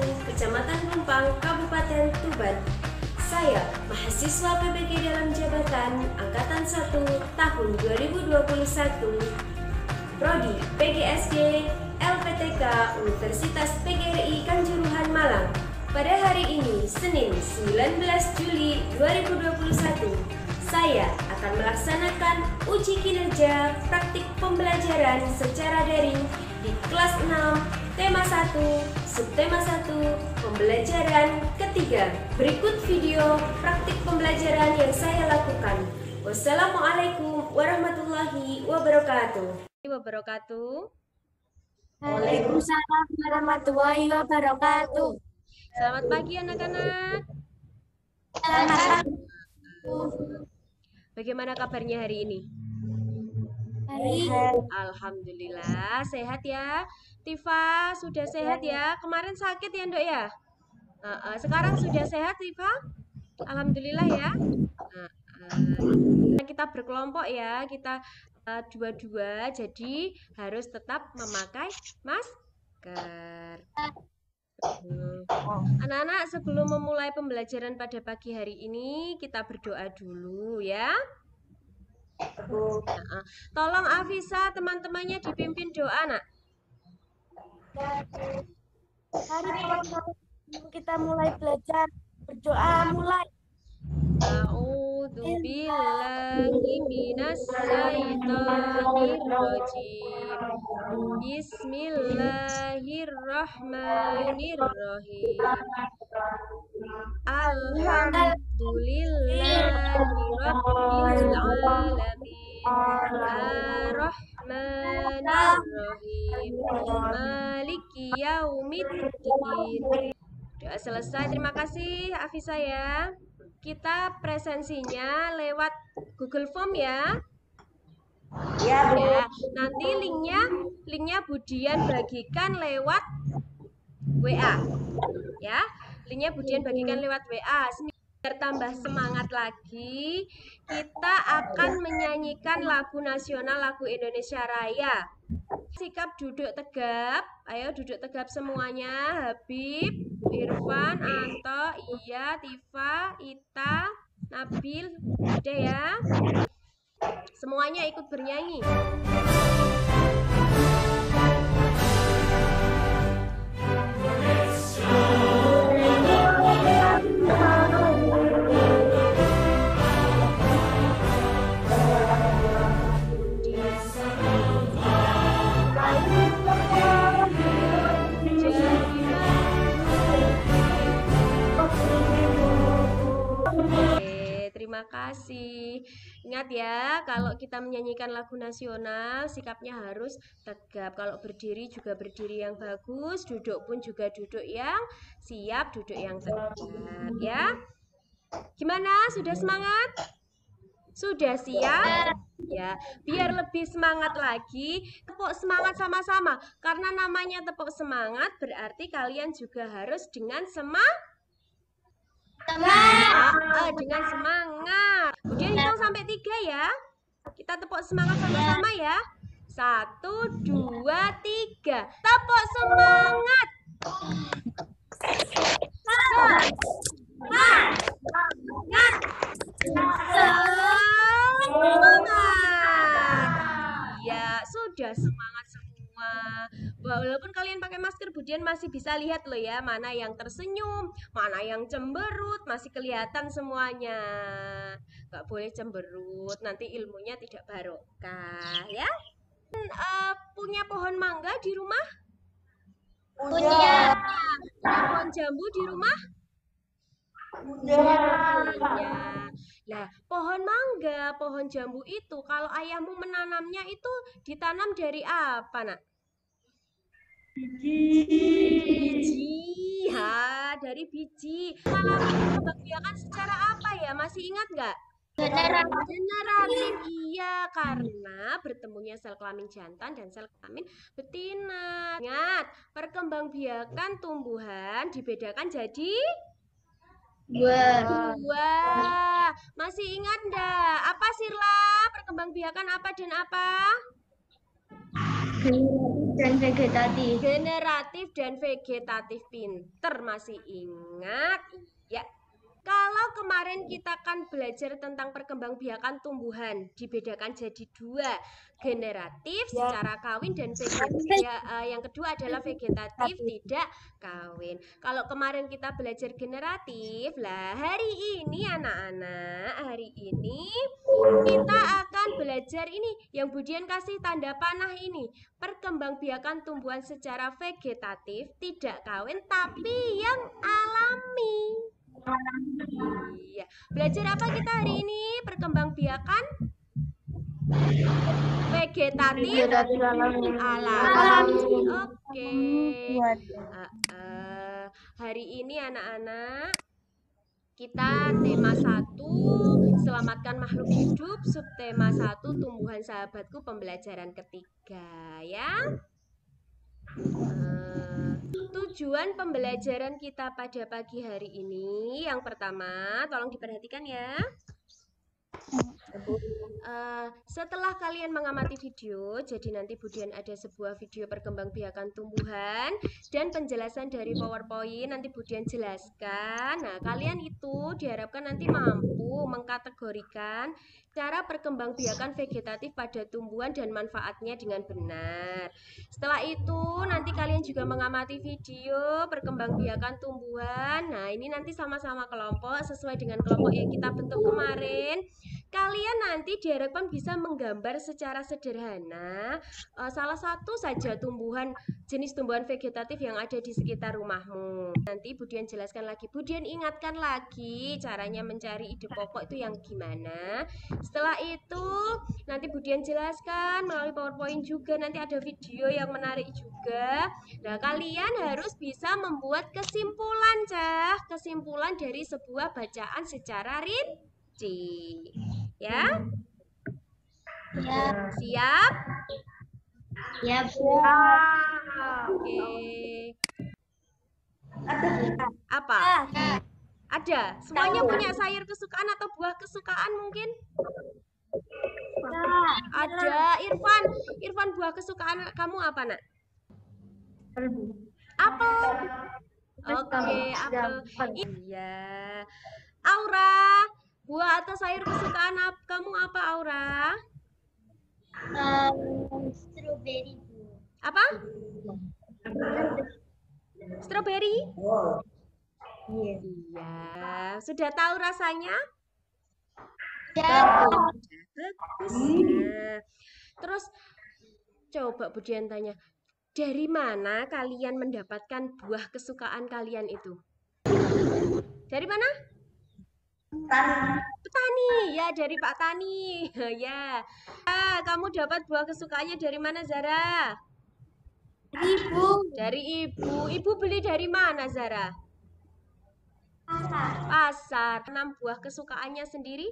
Kecamatan Numpang, Kabupaten Tuban. Saya, mahasiswa PBG dalam jabatan Angkatan 1 tahun 2021, Prodi PGSD LPTK Universitas PGRI Kanjuruhan Malang. Pada hari ini, Senin 19 Juli 2021, saya akan melaksanakan uji kinerja praktik pembelajaran secara daring di kelas 6, tema 1, subtema 1, pembelajaran ketiga. Berikut video praktik pembelajaran yang saya lakukan. Wassalamualaikum warahmatullahi wabarakatuh. Waalaikumsalam warahmatullahi wabarakatuh. Selamat pagi anak-anak. Selamat pagi. Bagaimana kabarnya hari ini? Baik. Alhamdulillah sehat ya. Tifa sudah sehat ya. Kemarin sakit ya Ndok ya. Sekarang sudah sehat Tifa. Alhamdulillah ya. Kita berkelompok ya. Kita dua-dua. Jadi harus tetap memakai masker. Anak-anak, sebelum memulai pembelajaran pada pagi hari ini, kita berdoa dulu ya. Tolong Afisa teman-temannya dipimpin doa, nak. Mari kita mulai belajar. Berdoa mulai. A'udzu billahi minasyaitonir rajim. Bismillahirrahmanirrahim. Alhamdulillahirabbil alamin. Arrahmanirrahim. Maliki yaumiddin. Doa selesai. Terima kasih Afisa ya. Kita presensinya lewat Google Form ya. Ya, nanti linknya Budian bagikan lewat WA. Ya, linknya Budian bagikan lewat WA. Biar tambah semangat lagi, kita akan menyanyikan lagu nasional, lagu Indonesia Raya. Sikap duduk tegap. Ayo duduk tegap semuanya. Habib, Irfan, Anto, Iya, Tifa, Ita, Nabil, udah ya. Semuanya ikut bernyanyi. Terima kasih. Ingat ya, kalau kita menyanyikan lagu nasional, sikapnya harus tegap. Kalau berdiri juga berdiri yang bagus, duduk pun juga duduk yang siap, duduk yang tegap ya. Gimana? Sudah semangat? Sudah siap? Ya, biar lebih semangat lagi, tepuk semangat sama-sama. Karena namanya tepuk semangat, berarti kalian juga harus dengan dengan semangat. Kemudian hitung sampai 3 ya. Kita tepuk semangat sama-sama ya. 1, 2, 3. Tepuk semangat. Semangat. Ya, sudah semangat semua. Walaupun kalian pakai masker, Budian masih bisa lihat loh ya, mana yang tersenyum, mana yang cemberut, masih kelihatan semuanya. Gak boleh cemberut, nanti ilmunya tidak barokah ya. Punya pohon mangga di rumah? Punya. Pohon jambu di rumah? Punya. Nah, pohon mangga, pohon jambu itu kalau ayahmu menanamnya itu ditanam dari apa, nak? Biji. Ya, dari biji. Halaman pembangkaian secara apa ya? Masih ingat nggak? Generatif. Iya, karena bertemunya sel kelamin jantan dan sel kelamin betina. Ingat, perkembangbiakan tumbuhan dibedakan jadi dua. Masih ingat nggak? Apa Sirla? Perkembangbiakan apa dan apa? dan vegetatif. Generatif dan vegetatif, pinter, masih ingat? Iya. Kalau kemarin kita kan belajar tentang perkembangbiakan tumbuhan, dibedakan jadi 2, generatif secara kawin dan yang kedua adalah vegetatif tidak kawin. Kalau kemarin kita belajar generatif, lah hari ini anak-anak, hari ini kita akan belajar ini yang Budian kasih tanda panah ini, perkembangbiakan tumbuhan secara vegetatif tidak kawin tapi yang alami. Iya. Belajar apa kita hari ini? Perkembangbiakan vegetatif alami. Oke. Hari ini anak-anak kita tema 1 selamatkan makhluk hidup, subtema 1 tumbuhan sahabatku pembelajaran ketiga ya. Tujuan pembelajaran kita pada pagi hari ini yang pertama, tolong diperhatikan ya. Setelah kalian mengamati video, jadi nanti Budian ada sebuah video perkembangbiakan tumbuhan dan penjelasan dari PowerPoint nanti Budian jelaskan. Nah, kalian itu diharapkan nanti mampu mengkategorikan cara perkembangbiakan vegetatif pada tumbuhan dan manfaatnya dengan benar. Setelah itu nanti kalian juga mengamati video perkembangbiakan tumbuhan. Nah, ini nanti sama-sama kelompok sesuai dengan kelompok yang kita bentuk kemarin. Kalian nanti diharapkan bisa menggambar secara sederhana salah satu saja jenis tumbuhan vegetatif yang ada di sekitar rumahmu. Nanti Budian jelaskan lagi, Budian ingatkan lagi caranya mencari ide pokok itu yang gimana. Setelah itu nanti Budian jelaskan melalui PowerPoint juga, nanti ada video yang menarik juga. Nah, kalian harus bisa membuat kesimpulan dari sebuah bacaan secara rinci. Ya? Siap? Siap. Oke. Apa? Ada? Semuanya punya sayur kesukaan atau buah kesukaan mungkin? Ada. Irfan, buah kesukaan kamu apa, Nak? Apel. Oke, apel. Iya. Aura, buah atau sayur kesukaan kamu apa, Aura? Strawberry. Apa? Strawberry? Iya. Sudah tahu rasanya? Ya. Bagus. Terus coba Budian tanya, dari mana kalian mendapatkan buah kesukaan kalian itu? Dari mana? Petani, ya dari Pak Tani. Ya. Kamu dapat buah kesukaannya dari mana, Zara? Ibu. Dari ibu. Ibu beli dari mana, Zara? Pasar. 6 buah kesukaannya sendiri.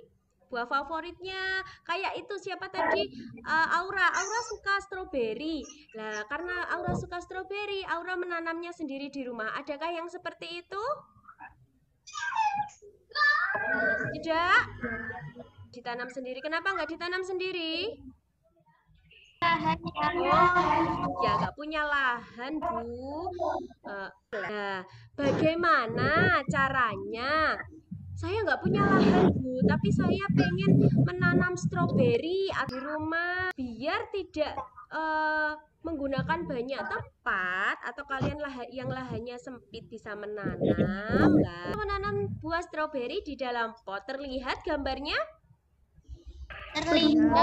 Buah favoritnya kayak itu siapa tadi? Aura suka stroberi. Nah, karena Aura suka stroberi, Aura menanamnya sendiri di rumah. Adakah yang seperti itu? Tidak? Ditanam sendiri. Kenapa nggak ditanam sendiri? Ya nggak punya lahan, Bu. Nah, bagaimana caranya? Saya nggak punya lahan, Bu, tapi saya pengen menanam stroberi di rumah biar tidak menggunakan banyak tempat, atau kalian yang lahannya sempit bisa menanam buah stroberi di dalam pot. Terlihat gambarnya? Terlihat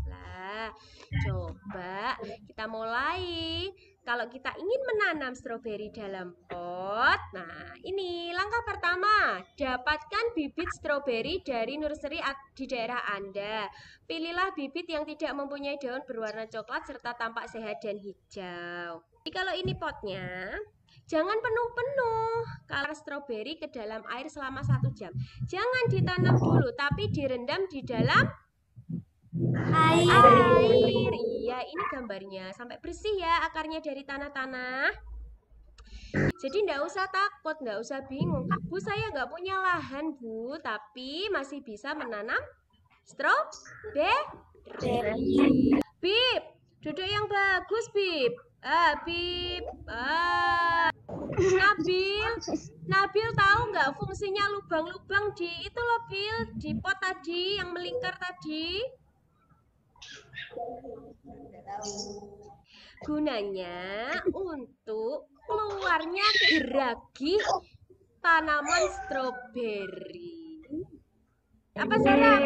lah. Coba kita mulai. Kalau kita ingin menanam stroberi dalam pot, nah ini langkah pertama, dapatkan bibit stroberi dari nursery di daerah Anda. Pilihlah bibit yang tidak mempunyai daun berwarna coklat serta tampak sehat dan hijau. Jadi kalau ini potnya, jangan penuh-penuh. Kalau stroberi ke dalam air selama 1 jam. Jangan ditanam dulu, tapi direndam di dalam air. Iya, ini gambarnya. Sampai bersih ya akarnya dari tanah-tanah. Jadi nggak usah takut, nggak usah bingung. Bu, saya nggak punya lahan, Bu, tapi masih bisa menanam stroberi. Bib, Duduk yang bagus, Bib. Bib. Nabil tahu nggak fungsinya lubang-lubang di itu loh, Bil, di pot tadi yang melingkar tadi? Gunanya untuk keluarnya geragi tanaman stroberi. Apa Sarah?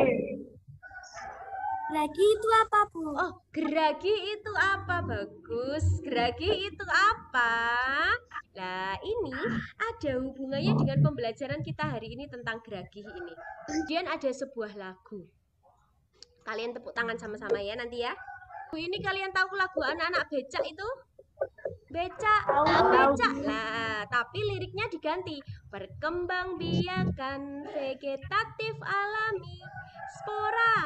Geragi itu apa, Bu? Oh, geragi itu apa? Bagus. Geragi itu apa? Nah, ini ada hubungannya dengan pembelajaran kita hari ini tentang geragi ini. Kemudian ada sebuah lagu. Kalian tepuk tangan sama-sama ya nanti ya. Ini kalian tahu lagu anak-anak becak itu? Becak, becak lah. Tapi liriknya diganti. Perkembangbiakan vegetatif alami, spora,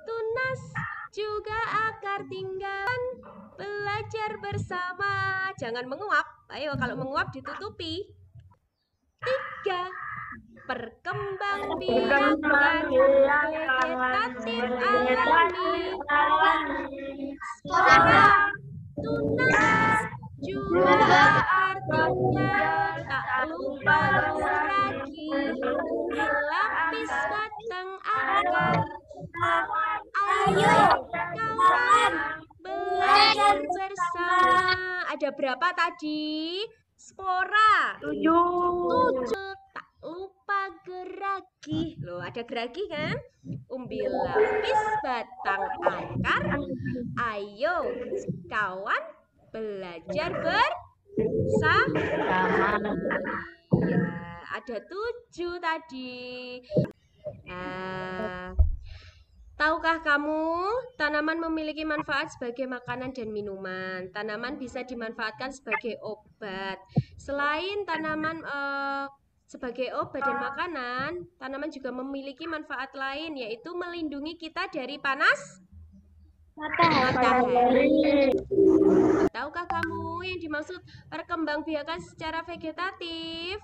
tunas, juga akar tinggalan, belajar bersama. Jangan menguap. Ayo, kalau menguap ditutupi. 3. Perkembangbiakan vegetatif alami, spora, tunas, juga akar tinggal, tak lupa geragi lapis batang akar. Ayo kawan belajar bersama. Ada berapa tadi? Spora 7. Tak lupa geragi. Loh, ada geragi kan? Umbi lapis batang akar. Ayo kawan belajar bersama. Ya, ada 7 tadi. Tahukah kamu, tanaman memiliki manfaat sebagai makanan dan minuman. Tanaman bisa dimanfaatkan sebagai obat. Selain tanaman sebagai obat dan makanan, tanaman juga memiliki manfaat lain, yaitu melindungi kita dari panas matahari. Tahukah kamu yang dimaksud perkembangbiakan secara vegetatif?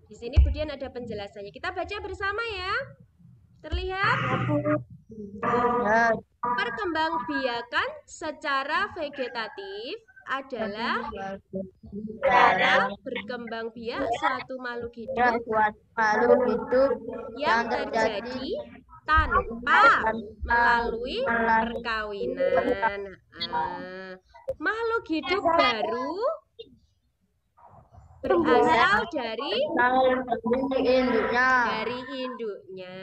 Di sini Budian ada penjelasannya. Kita baca bersama ya. Terlihat? Perkembangbiakan secara vegetatif adalah cara berkembang biak suatu makhluk hidup yang terjadi tanpa melalui perkawinan. Makhluk hidup baru berasal dari induknya.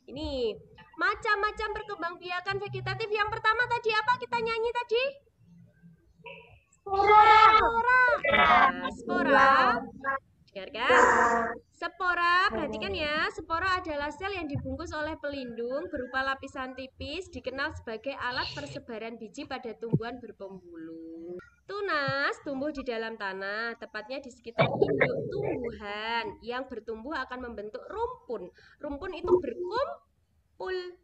Ini macam-macam perkembangbiakan vegetatif. Yang pertama tadi apa kita nyanyi tadi? Spora. Dengarkan. Spora, perhatikan ya. Spora adalah sel yang dibungkus oleh pelindung berupa lapisan tipis, dikenal sebagai alat persebaran biji pada tumbuhan berpembuluh. Tunas tumbuh di dalam tanah, tepatnya di sekitar induk tumbuhan. Yang bertumbuh akan membentuk rumpun. Rumpun itu berkumpul.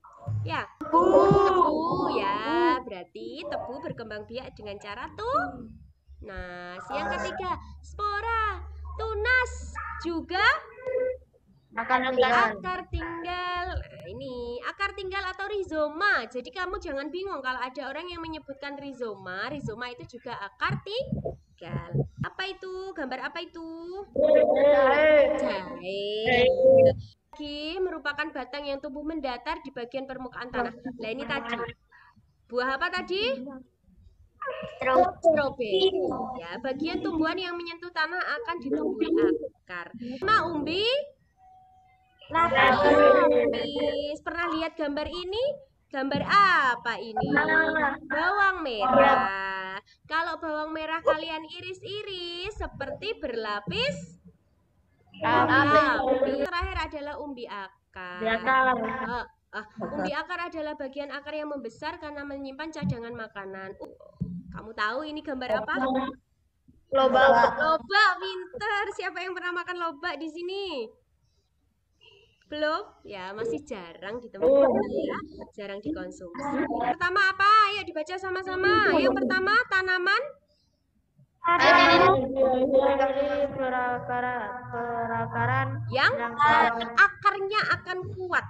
Ya, tebu ya, berarti tebu berkembang biak dengan cara tunas. Yang ketiga, spora, tunas, juga akar tinggal. Nah, ini akar tinggal atau rizoma. Jadi kamu jangan bingung kalau ada orang yang menyebutkan rizoma. Rizoma itu juga akar tinggal. Apa itu? Gambar apa itu? Jahe. Merupakan batang yang tumbuh mendatar di bagian permukaan tanah. Nah, ini tadi. Buah apa tadi? Stroberi. Ya, bagian tumbuhan yang menyentuh tanah akan ditumbuhi akar. Nama umbi? Lapis. Pernah lihat gambar ini? Gambar apa ini? Bawang merah. Kalau bawang merah kalian iris-iris seperti berlapis lapis. Terakhir adalah umbi akar. Umbi akar adalah bagian akar yang membesar karena menyimpan cadangan makanan. Kamu tahu ini gambar apa? Lobak. Lobak, pinter. Siapa yang pernah makan lobak di sini? Belum? Ya, masih jarang ditemukan ya. Jarang dikonsumsi. Pertama apa? Ayo dibaca sama-sama. Yang pertama, tanaman yang akarnya akan kuat,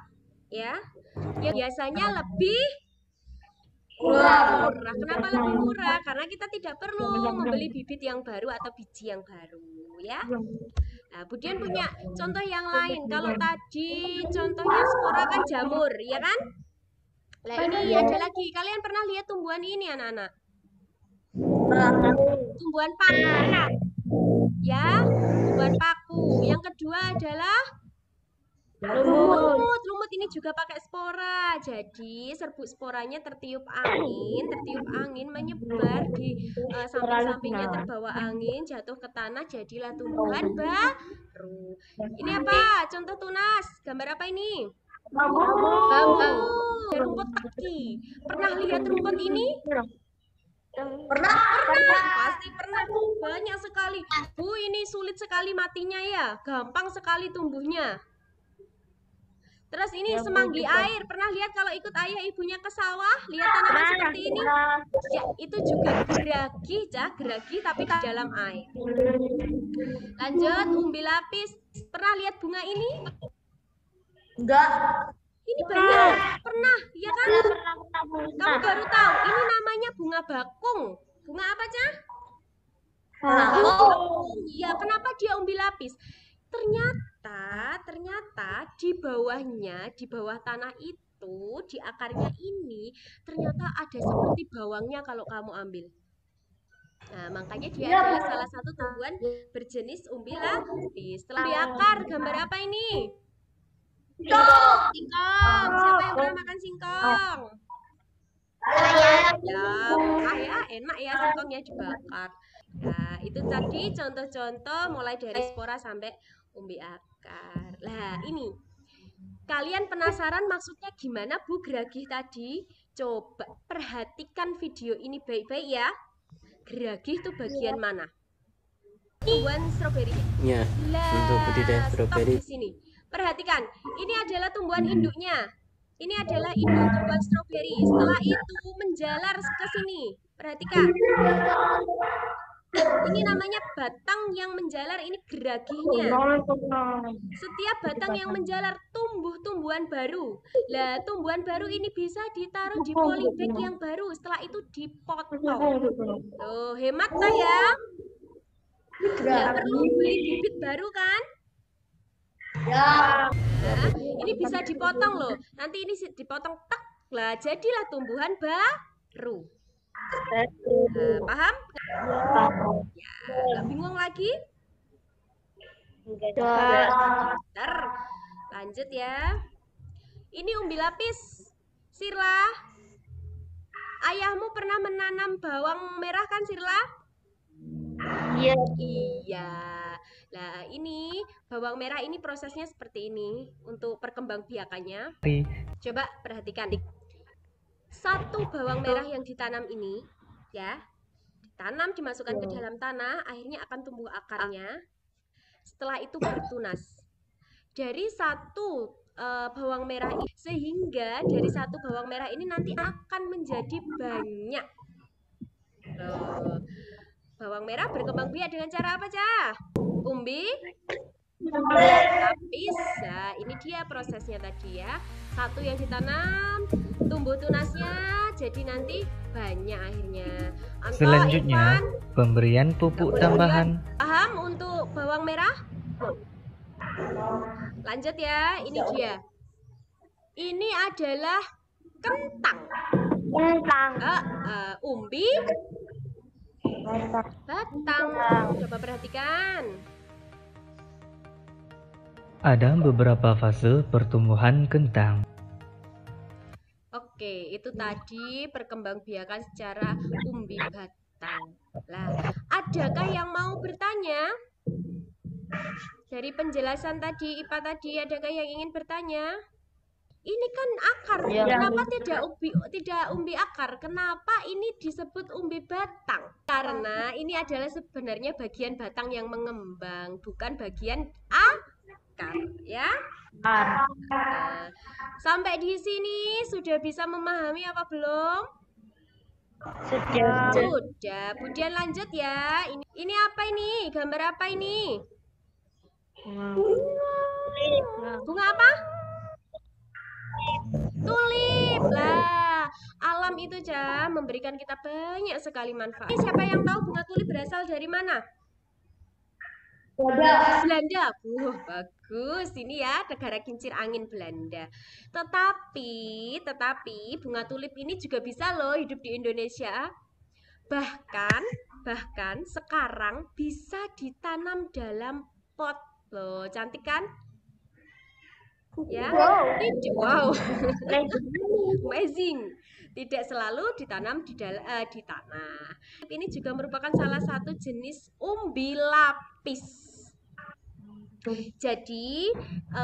ya. Yang biasanya lebih Murah. Kenapa lebih murah? Karena kita tidak perlu membeli bibit yang baru atau biji yang baru, ya. Nah, Budian punya contoh yang lain. Kalau tadi contohnya spora kan jamur, ya kan? Nah, ini ada lagi. Kalian pernah lihat tumbuhan ini, anak-anak? Tumbuhan paku. Ya, tumbuhan paku. Yang kedua adalah lumut. Lumut ini juga pakai spora. Jadi, serbuk sporanya tertiup angin menyebar di samping-sampingnya, terbawa angin, jatuh ke tanah, jadilah tumbuhan baru. Ini apa? Contoh tunas. Gambar apa ini? Bambu. Rumput teki. Pernah lihat rumput ini? Pernah. Pasti pernah. Banyak sekali. Bu, ini sulit sekali matinya ya. Gampang sekali tumbuhnya. Terus ini semanggi air. Pernah lihat kalau ikut ayah ibunya ke sawah, lihat tanaman seperti ini? Ya, itu juga geragi, geragi tapi di dalam air. Lanjut, umbi lapis. Pernah lihat bunga ini? Enggak. Ini banyak. Pernah, ya kan? Kamu baru tahu. Ini namanya bunga bakung. Bunga apa, Cah? Bakung. Ya, kenapa dia umbi lapis? Ternyata di bawahnya, di bawah tanah itu, di akarnya ini, ternyata ada seperti bawangnya kalau kamu ambil. Nah, makanya dia adalah salah satu tumbuhan berjenis umbi lapis. Umbi akar, gambar apa ini? Singkong. Siapa yang pernah makan singkong? Ya, enak ya singkongnya dibakar. Nah, itu tadi contoh-contoh mulai dari spora sampai umbi akar. Nah, ini. Kalian penasaran maksudnya gimana Bu geragih tadi? Coba perhatikan video ini baik-baik ya. Geragih itu bagian mana? Tumbuhan stroberi. Ya, untuk budidaya stroberi. Di sini. Perhatikan, ini adalah tumbuhan induknya. Ini adalah induk tumbuhan stroberi. Setelah itu menjalar ke sini. Perhatikan. Ini namanya batang yang menjalar, ini geragihnya. Setiap batang yang menjalar tumbuh tumbuhan baru. Lah, tumbuhan baru ini bisa ditaruh di polybag yang baru. Setelah itu dipotong. Tuh, hemat lah ya. Nggak perlu beli bibit baru kan? Ya. Nah, ini bisa dipotong loh. Nanti ini dipotong tak lah, jadilah tumbuhan baru. Nah, paham? Ya, nggak bingung lagi? Bentar, lanjut ya. Ini umbi lapis. Sirla, ayahmu pernah menanam bawang merah kan, Sirla? Iya. Iya. Nah, ini bawang merah ini prosesnya seperti ini untuk perkembangbiakannya. Coba perhatikan. Satu bawang merah yang ditanam ini, ya, ditanam, dimasukkan ke dalam tanah, akhirnya akan tumbuh akarnya. Setelah itu bertunas. Dari satu bawang merah ini, sehingga dari satu bawang merah ini nanti akan menjadi banyak. Bawang merah berkembang biak dengan cara apa, Cah? Umbi lapis. Nah, ini dia prosesnya tadi ya. Satu yang ditanam, tumbuh tunasnya, jadi nanti banyak akhirnya. Selanjutnya, pemberian pupuk tambahan. Paham untuk bawang merah? Lanjut ya, ini dia. Ini adalah kentang. Umbi batang. Coba perhatikan. Ada beberapa fase pertumbuhan kentang. Oke, itu tadi perkembangbiakan secara umbi batang. Lah, adakah yang mau bertanya? Dari penjelasan tadi, IPA tadi, adakah yang ingin bertanya? Ini kan akar, kenapa tidak umbi akar? Kenapa ini disebut umbi batang? Karena ini adalah sebenarnya bagian batang yang mengembang, bukan bagian akar, ya. Nah, sampai di sini sudah bisa memahami apa belum? Sudah. Kemudian lanjut ya. Ini apa ini? Gambar apa ini? Bunga apa? Tulip. Lah, alam itu memberikan kita banyak sekali manfaat. Siapa yang tahu bunga tulip berasal dari mana? Belanda. Bagus. Ini ya, negara kincir angin Belanda. Tetapi bunga tulip ini juga bisa loh hidup di Indonesia. Bahkan sekarang bisa ditanam dalam pot loh. Cantik kan? Ya. Wow. Amazing. Tidak selalu ditanam di tanah. Ini juga merupakan salah satu jenis umbi lapis. Jadi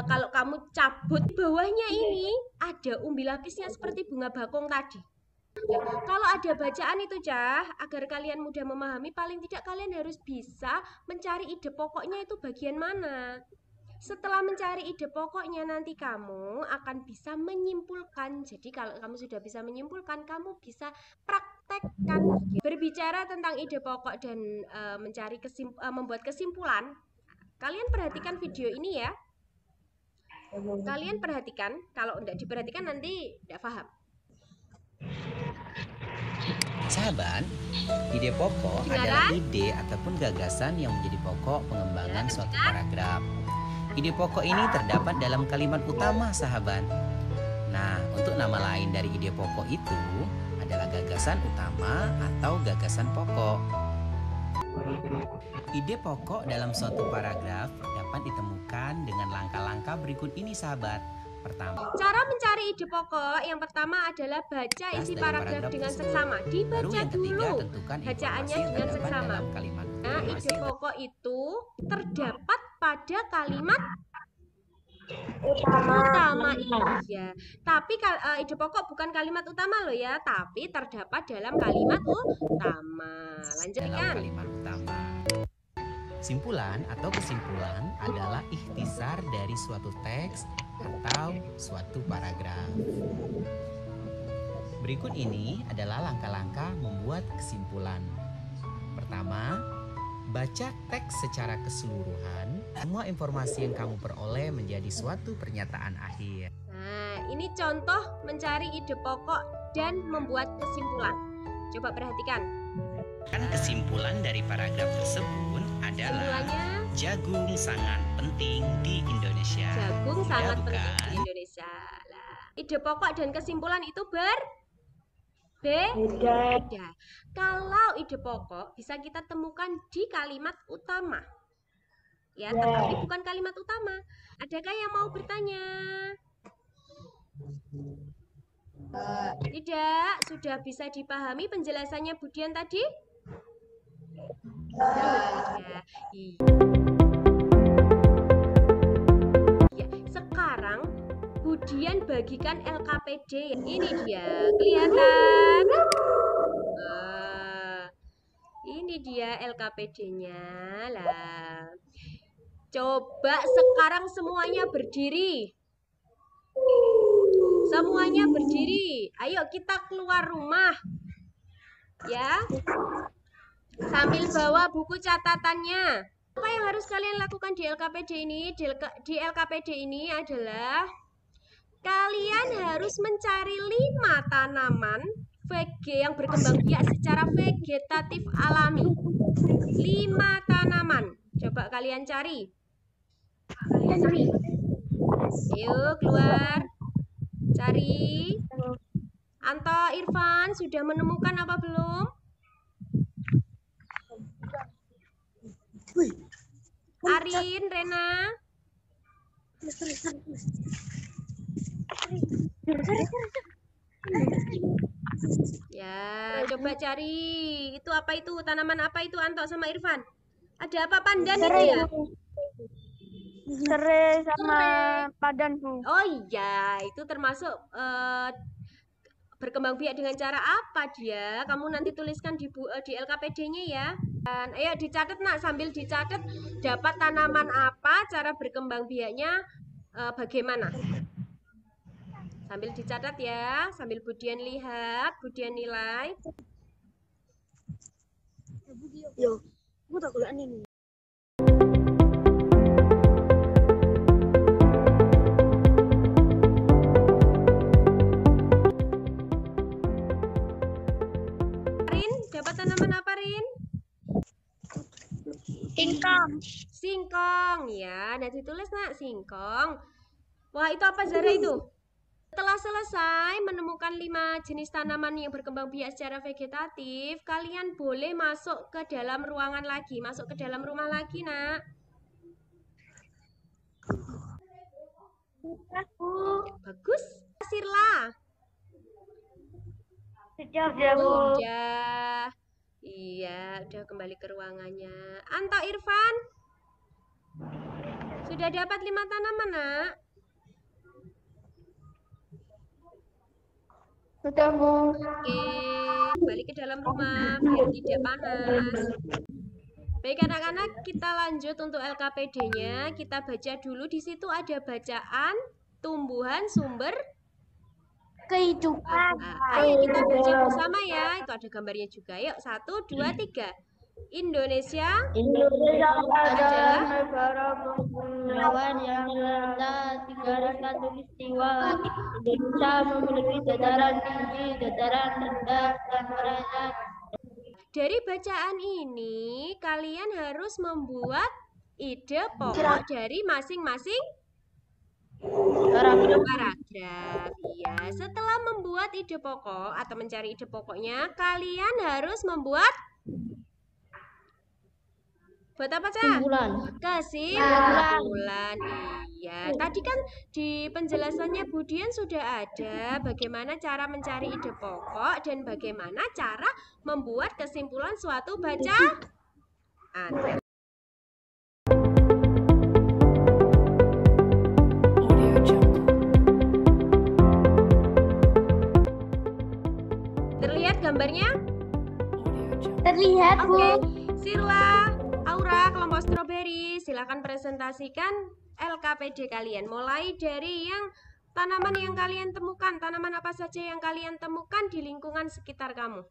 kalau kamu cabut bawahnya ini ada umbi lapisnya seperti bunga bakung tadi. Ya, kalau ada bacaan itu agar kalian mudah memahami, paling tidak kalian harus bisa mencari ide pokoknya itu bagian mana. Setelah mencari ide pokoknya nanti kamu akan bisa menyimpulkan. Jadi kalau kamu sudah bisa menyimpulkan, kamu bisa praktekkan. Berbicara tentang ide pokok dan membuat kesimpulan, kalian perhatikan video ini ya. Kalian perhatikan, kalau tidak diperhatikan nanti tidak paham. Sahabat, ide pokok adalah ide ataupun gagasan yang menjadi pokok pengembangan suatu paragraf. Ide pokok ini terdapat dalam kalimat utama, sahabat. Nah, untuk nama lain dari ide pokok itu adalah gagasan utama atau gagasan pokok. Ide pokok dalam suatu paragraf dapat ditemukan dengan langkah-langkah berikut ini, sahabat. Pertama, cara mencari ide pokok yang pertama adalah baca isi paragraf dengan seksama. Dibaca dulu bacaannya dengan seksama. Nah, ide pokok itu terdapat pada kalimat utama ini ya. Tapi ide pokok bukan kalimat utama loh ya, tapi terdapat dalam kalimat utama. Lanjutkan. Kalimat utama. Simpulan atau kesimpulan adalah ikhtisar dari suatu teks atau suatu paragraf. Berikut ini adalah langkah-langkah membuat kesimpulan. Pertama, baca teks secara keseluruhan. Semua informasi yang kamu peroleh menjadi suatu pernyataan akhir. Nah, ini contoh mencari ide pokok dan membuat kesimpulan. Coba perhatikan. Kesimpulan dari paragraf tersebut adalah jagung sangat penting di Indonesia. Jagung sangat penting di Indonesia. Nah, ide pokok dan kesimpulan itu beda. Kalau ide pokok bisa kita temukan di kalimat utama. Ya, tetapi bukan kalimat utama. Adakah yang mau bertanya? Tidak, sudah bisa dipahami penjelasannya Budian tadi? Ya, sekarang Budian bagikan LKPD. Ini dia, kelihatan? Ini dia LKPD-nya lah. Coba sekarang semuanya berdiri. Semuanya berdiri. Ayo kita keluar rumah. Ya. Sambil bawa buku catatannya. Apa yang harus kalian lakukan di LKPD ini? Di LKPD ini adalah kalian harus mencari 5 tanaman VG yang berkembang biak secara vegetatif alami. 5 tanaman. Coba kalian cari. Ayo keluar. Cari. Anto, Irfan sudah menemukan apa belum? Arin, Rena. Ya, coba cari. Itu apa itu? Tanaman apa itu, Anto sama Irfan? Ada apa pandan itu ya? Serai sama padan, Bu. Oh iya, itu termasuk berkembang biak dengan cara apa dia? Kamu nanti tuliskan di LKPD-nya ya. Dan ayo dicatat nak, sambil dicatat dapat tanaman apa, cara berkembang biaknya bagaimana. Sambil dicatat ya, sambil Budian lihat, Budian nilai. Yo, aku tak kuliah ini. Singkong. Singkong ya. Nah, ditulis nak singkong. Wah, itu apa Zara itu? Setelah selesai menemukan 5 jenis tanaman yang berkembang biak secara vegetatif, kalian boleh masuk ke dalam ruangan lagi, masuk ke dalam rumah lagi, nak. Bagus. Sirla. Sudah. Iya, udah kembali ke ruangannya. Anto Irfan. Sudah dapat 5 tanaman, nak? Sudah, Bu. Oke, balik ke dalam rumah biar tidak panas. Baik anak-anak, kita lanjut untuk LKPD-nya. Kita baca dulu, di situ ada bacaan tumbuhan sumber Kehidupan. Ayo kita baca bersama ya. Itu ada gambarnya juga. Yuk, 1, 2, 3. Indonesia adalah negara kepulauan yang terletak di garis khatulistiwa. Indonesia memiliki dataran tinggi, dataran rendah, dan perairan. Dari bacaan ini, kalian harus membuat ide pokok dari masing-masing paragraf. Iya, setelah membuat ide pokok atau mencari ide pokoknya, kalian harus membuat apa, Cak? Kesimpulan. Iya, tadi kan di penjelasannya Budian sudah ada bagaimana cara mencari ide pokok dan bagaimana cara membuat kesimpulan suatu bacaan. Terlihat gambarnya? Terlihat, Bu. Oke, Sirla, Aura, kelompok stroberi, silakan presentasikan LKPD kalian. Mulai dari yang tanaman yang kalian temukan, tanaman apa saja yang kalian temukan di lingkungan sekitar kamu?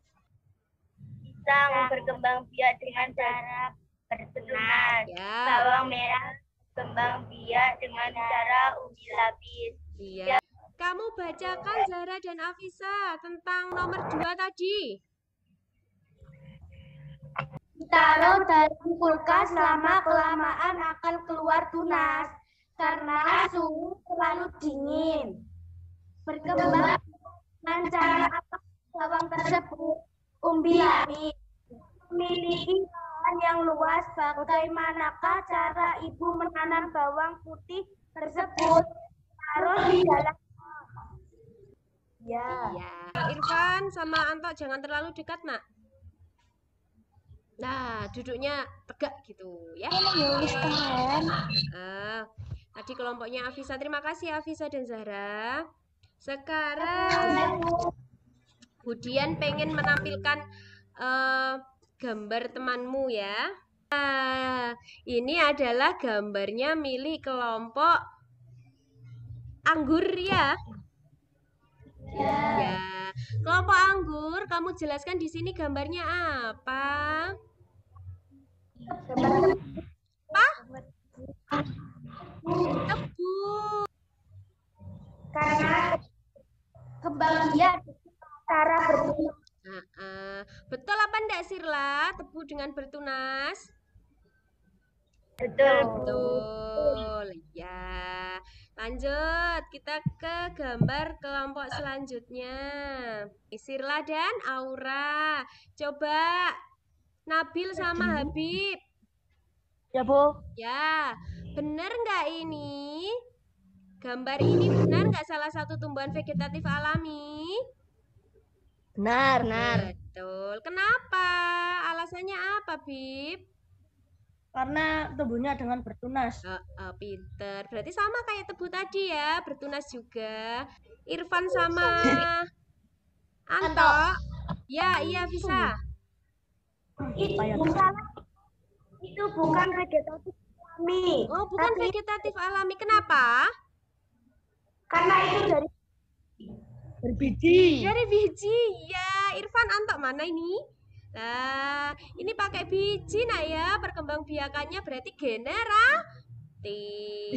Pisang berkembang biak dengan cara bertunas. Ya, Bawang merah berkembang biak dengan cara ubi lapis. iya. Kamu bacakan Zara dan Afisa tentang nomor 2 tadi. Ditaruh dalam kulkas lama-kelamaan akan keluar tunas karena suhu terlalu dingin. Berkembang dengan cara apa bawang tersebut? Umbi lapis. Memiliki lahan yang luas, bagaimanakah cara ibu menanam bawang putih tersebut? Taruh di dalam. Ya. Iya. Irfan sama Anto jangan terlalu dekat, nak. Nah, duduknya tegak gitu ya. Tadi kelompoknya Afisa. Terima kasih Afisa dan Zahra. Sekarang Budian pengen menampilkan gambar temanmu ya. Nah, ini adalah gambarnya milik kelompok anggur ya. Ya, kelompok anggur, kamu jelaskan di sini gambarnya apa? Tebu. Karena kembang biak cara bertunas. Betul apa enggak Sirla? Tebu dengan bertunas? Betul. Ya. Lanjut, kita ke gambar kelompok selanjutnya. Sirla dan Aura. Coba Nabil sama Habib. Ya, Bu. Ya, benar nggak ini? Gambar ini benar nggak salah satu tumbuhan vegetatif alami? Benar. Betul. Kenapa? Alasannya apa, Bib? Karena tubuhnya dengan bertunas. Pinter. Berarti sama kayak tebu tadi ya, bertunas juga. Irfan sama Anto. Ya, iya bisa. Itu bukan vegetatif alami. Oh, bukan vegetatif alami. Kenapa? Karena itu dari berbiji. Dari biji. Ya, Irfan, Anto mana ini? Nah, ini pakai biji nak ya, perkembangbiakannya berarti generatif.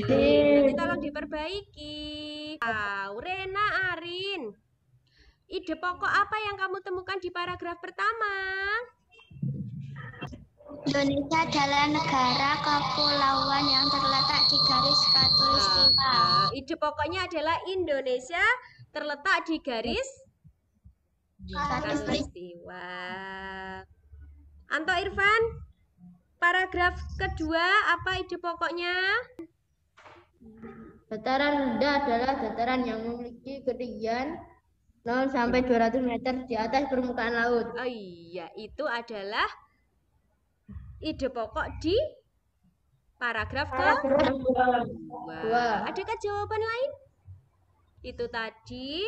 Nanti tolong diperbaiki. Rena, Arin, ide pokok apa yang kamu temukan di paragraf pertama? Indonesia adalah negara kepulauan yang terletak di garis khatulistiwa. Ide pokoknya adalah Indonesia terletak di garis khatulistiwa. Anto Irfan, paragraf kedua apa ide pokoknya? Dataran rendah adalah dataran yang memiliki ketinggian 0 sampai 200 meter di atas permukaan laut. Oh iya, itu adalah ide pokok di paragraf kedua. Adakah jawaban lain? Itu tadi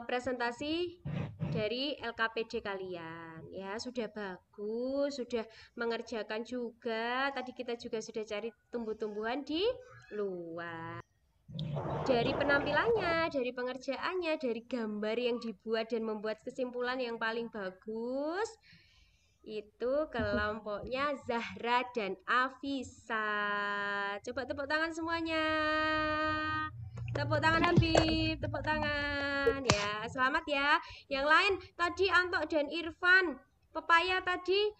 presentasi dari LKPD kalian ya, sudah bagus, sudah mengerjakan juga. Tadi kita juga sudah cari tumbuh-tumbuhan di luar. Dari penampilannya, dari pengerjaannya, dari gambar yang dibuat dan membuat kesimpulan yang paling bagus, itu kelompoknya Zahra dan Afisa. Coba tepuk tangan semuanya. Tepuk tangan Habib, tepuk tangan ya. Selamat ya. Yang lain tadi Anto dan Irfan, pepaya tadi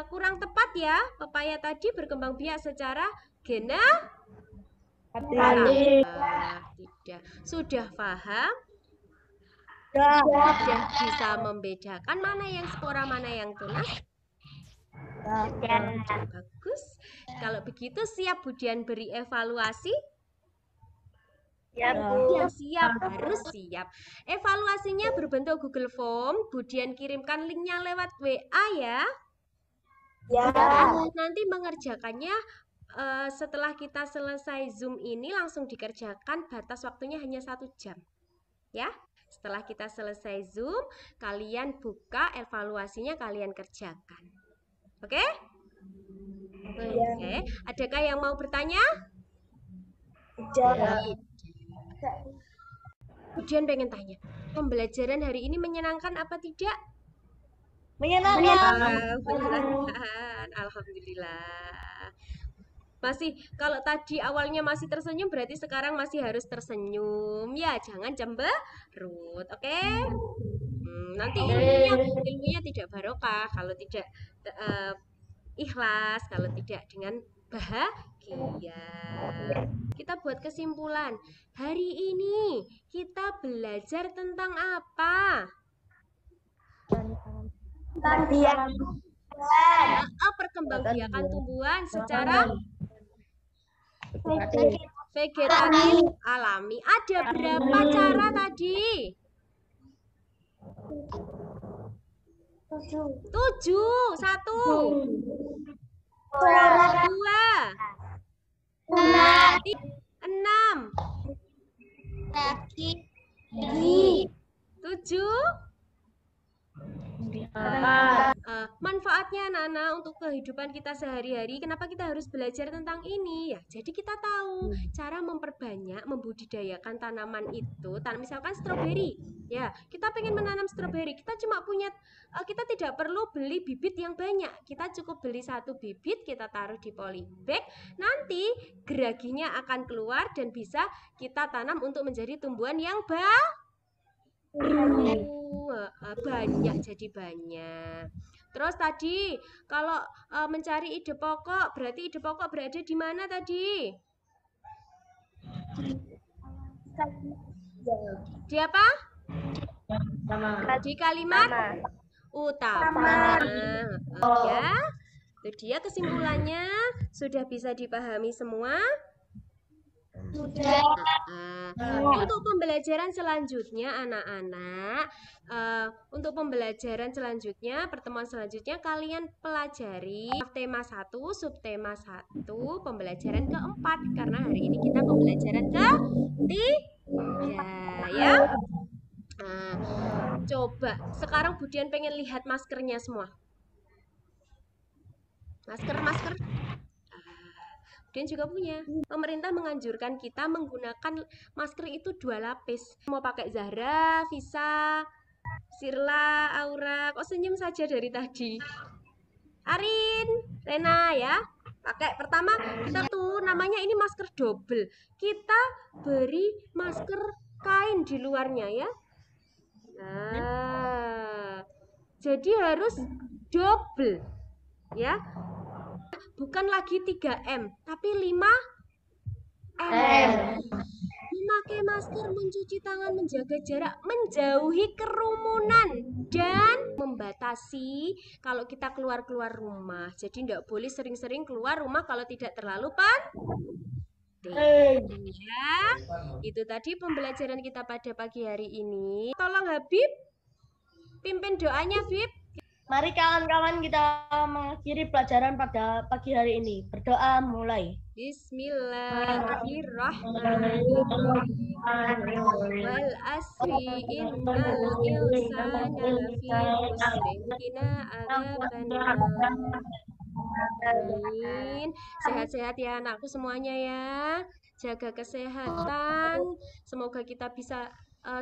kurang tepat ya. Pepaya tadi berkembang biak secara tidak. Sudah paham? Sudah bisa membedakan mana yang spora, mana yang tunas? Bagus. Kalau begitu siap Budian beri evaluasi? Ya, Bu. Ya, siap, harus siap. Evaluasinya berbentuk Google Form. Budian kirimkan linknya lewat WA ya. Ya. Nanti mengerjakannya setelah kita selesai Zoom ini langsung dikerjakan, batas waktunya hanya 1 jam ya. Setelah kita selesai Zoom, kalian buka evaluasinya, kalian kerjakan. Oke? Oke. Adakah yang mau bertanya? Kemudian pengen tanya, pembelajaran hari ini menyenangkan apa tidak? Menyenangkan. Alhamdulillah. Masih, kalau tadi awalnya masih tersenyum, berarti sekarang masih harus tersenyum ya, jangan cemberut, oke? Nanti ilmunya tidak barokah kalau tidak ikhlas, kalau tidak dengan bahagia. Kita buat kesimpulan. Hari ini kita belajar tentang apa? Perkembangbiakan tumbuhan secara vegetatif alami. Ada berapa cara tadi? 7. 1, 2, 6, 7. Manfaatnya anak-anak untuk kehidupan kita sehari-hari, kenapa kita harus belajar tentang ini ya? Jadi kita tahu cara memperbanyak, membudidayakan tanaman itu. Misalkan stroberi ya, kita pengen menanam stroberi, kita cuma punya, kita tidak perlu beli bibit yang banyak, kita cukup beli 1 bibit, kita taruh di polybag, nanti geraginya akan keluar dan bisa kita tanam untuk menjadi tumbuhan yang banyak, jadi banyak. Terus tadi kalau mencari ide pokok, berarti ide pokok berada di mana tadi? Di apa? Di kalimat utama. Ya, itu dia kesimpulannya. Sudah bisa dipahami semua? Untuk pembelajaran selanjutnya anak-anak, untuk pembelajaran selanjutnya, pertemuan selanjutnya kalian pelajari tema 1, subtema 1, pembelajaran keempat, karena hari ini kita pembelajaran ketiga ya. Coba sekarang Budian pengen lihat maskernya semua. Masker. Dan juga punya. Pemerintah menganjurkan kita menggunakan masker itu 2 lapis. Mau pakai Zahra, Fisa, Sirla, Aura, kok senyum saja dari tadi? Arin, Rena ya. Pakai pertama kita tuh namanya ini masker double. Kita beri masker kain di luarnya ya. Nah, jadi harus double. Ya. Bukan lagi 3M, tapi 5M. Memakai masker, mencuci tangan, menjaga jarak, menjauhi kerumunan, dan membatasi kalau kita keluar-keluar rumah. Jadi tidak boleh sering-sering keluar rumah kalau tidak terlalu penting. Ya, itu tadi pembelajaran kita pada pagi hari ini. Tolong Habib, pimpin doanya Habib. Mari kawan-kawan kita mengakhiri pelajaran pada pagi hari ini. Berdoa mulai. Bismillahirrahmanirrahim. Wal asri innal insana lafi khusrin. Qina adzabannar. Amin. Sehat-sehat ya anakku semuanya ya. Jaga kesehatan. Semoga kita bisa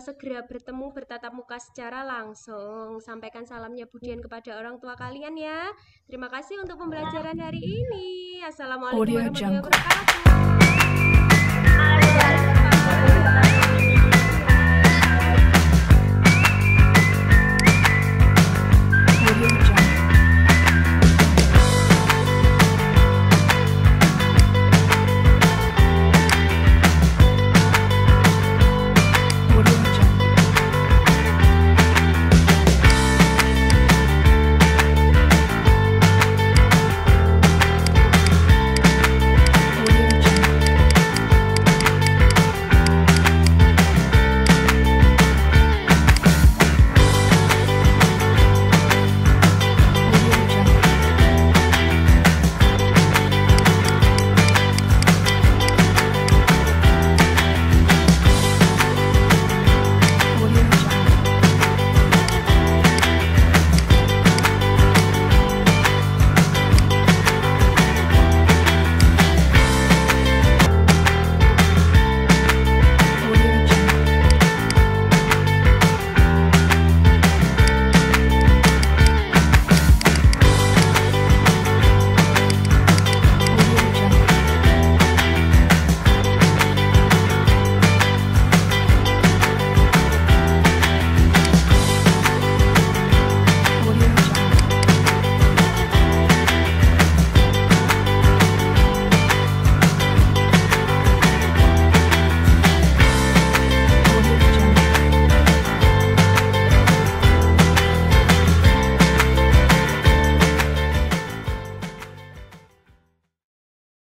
segera bertemu bertatap muka secara langsung. Sampaikan salamnya Budian kepada orang tua kalian ya. Terima kasih untuk pembelajaran hari ini. Assalamualaikum warahmatullahi wabarakatuh.